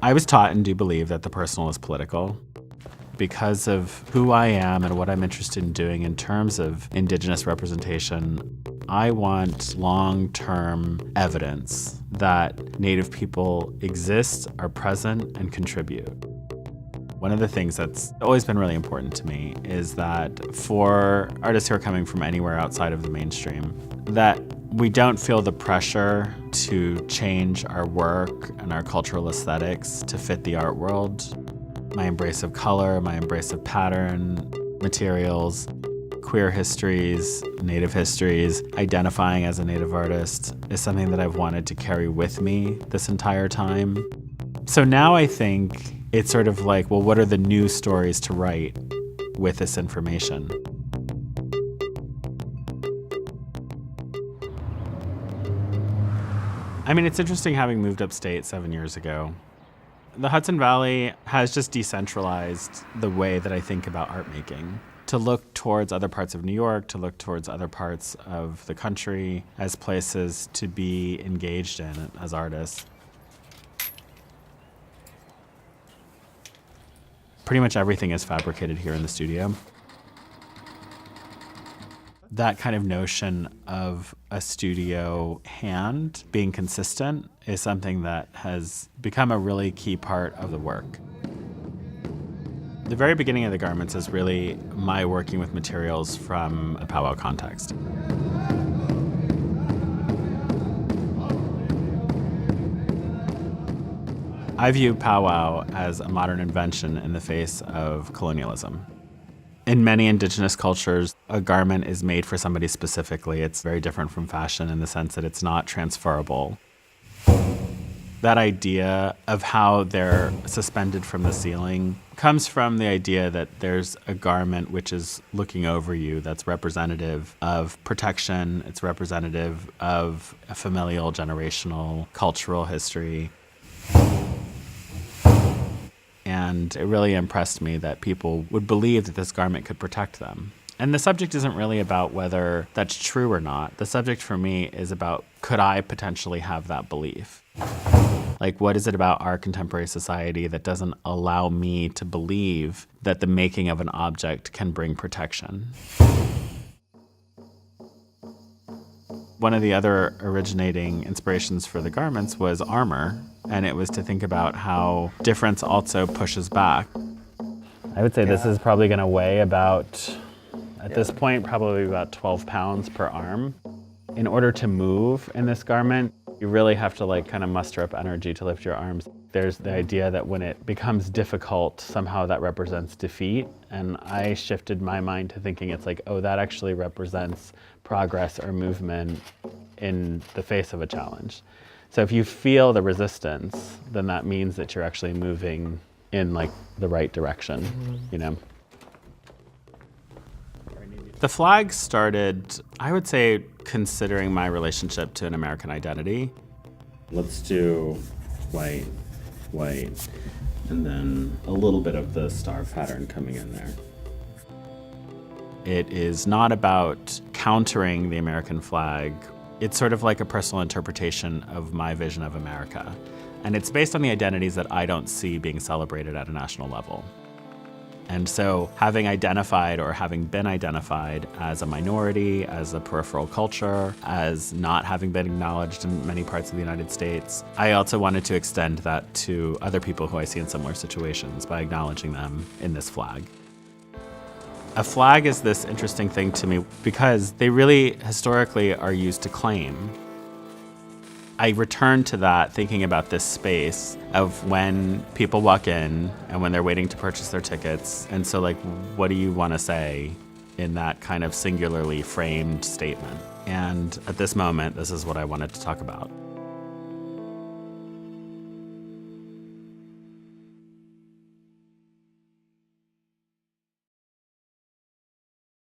I was taught and do believe that the personal is political. Because of who I am and what I'm interested in doing in terms of Indigenous representation, I want long-term evidence that Native people exist, are present, and contribute. One of the things that's always been really important to me is that for artists who are coming from anywhere outside of the mainstream, that we don't feel the pressure to change our work and our cultural aesthetics to fit the art world. My embrace of color, my embrace of pattern, materials, queer histories, Native histories, identifying as a Native artist is something that I've wanted to carry with me this entire time. So now I think it's sort of like, well, what are the new stories to write with this information? I mean, it's interesting having moved upstate 7 years ago. The Hudson Valley has just decentralized the way that I think about art making. To look towards other parts of New York, to look towards other parts of the country as places to be engaged in as artists. Pretty much everything is fabricated here in the studio. That kind of notion of a studio hand being consistent is something that has become a really key part of the work. The very beginning of the garments is really my working with materials from a powwow context. I view powwow as a modern invention in the face of colonialism. In many Indigenous cultures, a garment is made for somebody specifically. It's very different from fashion in the sense that it's not transferable. That idea of how they're suspended from the ceiling comes from the idea that there's a garment which is looking over you that's representative of protection, it's representative of a familial, generational, cultural history. And it really impressed me that people would believe that this garment could protect them. And the subject isn't really about whether that's true or not. The subject for me is about, could I potentially have that belief? Like, what is it about our contemporary society that doesn't allow me to believe that the making of an object can bring protection? One of the other originating inspirations for the garments was armor, and it was to think about how difference also pushes back. I would say this is probably going to weigh about, at this point, probably about 12 pounds per arm. In order to move in this garment, you really have to kind of muster up energy to lift your arms. There's the idea that when it becomes difficult, somehow that represents defeat. And I shifted my mind to thinking it's like, oh, that actually represents progress or movement in the face of a challenge. So if you feel the resistance, then that means that you're actually moving in the right direction, you know? The flag started, I would say, considering my relationship to an American identity. Let's do white, white, and then a little bit of the star pattern coming in there. It is not about countering the American flag. It's sort of like a personal interpretation of my vision of America. And it's based on the identities that I don't see being celebrated at a national level. And so having identified or having been identified as a minority, as a peripheral culture, as not having been acknowledged in many parts of the United States, I also wanted to extend that to other people who I see in similar situations by acknowledging them in this flag. A flag is this interesting thing to me because they really historically are used to claim. I return to that thinking about this space of when people walk in and when they're waiting to purchase their tickets. And so what do you want to say in that kind of singularly framed statement? And at this moment, this is what I wanted to talk about.